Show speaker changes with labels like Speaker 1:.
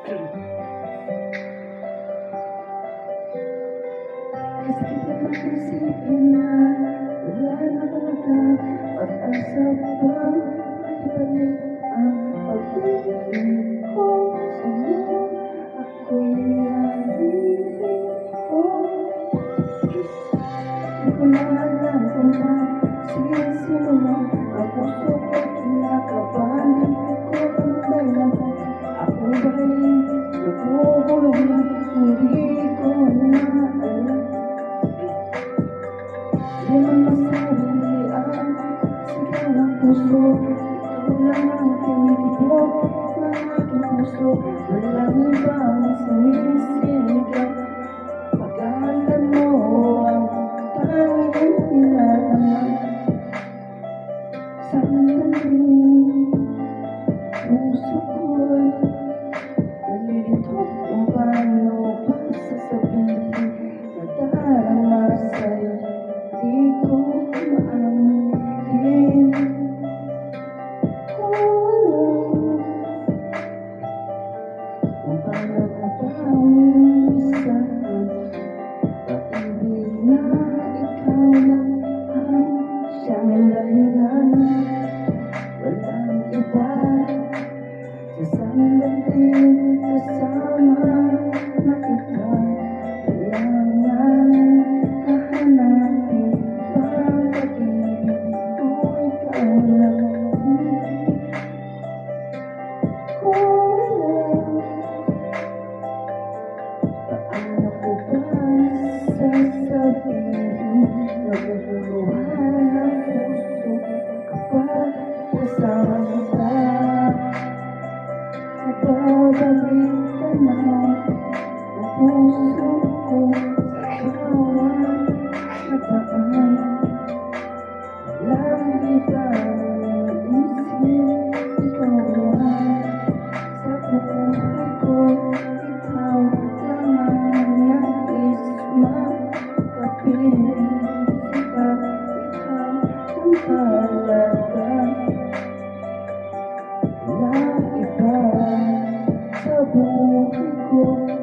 Speaker 1: Kasi naman isipin na wala na talaga pag-asa pang maibalik ang pag-ibig ko sa'yo. Ako'y nalilito. Di ko na alam kung magsisimula ang puso ko'y kinakabahan. Di ko alam ako ba'y nagugulong na hindi ko na alam. Di man masabi ang sigaw ng puso, ikaw lang ang tinitibok ng aking puso. Walang ibang sumisigaw, pagkahandan mo ang tanging tinataman. Sandali, puso ko'y nalilito kung paano ba sasabihin na darama sa'yo. Di ko maamin kung kung paano ko ba umisahan pag-ibig na ikaw lang ang siyang dahilan. Walang iba sa sandaling kasama na ikaw. Kailangan hahanapin pang pag-ibig ko, ikaw lang. Paano ko ba sasabihin naguguluhan ang puso kapag kasama kita? Nagbabalik ka na ang puso ko sa bawat nataan. Walang ibang isip, ikaw lang sa buhay ko. Ikaw lang ang nais makapiling kita. Ikaw ang halaga, walang iba sa buhay ko.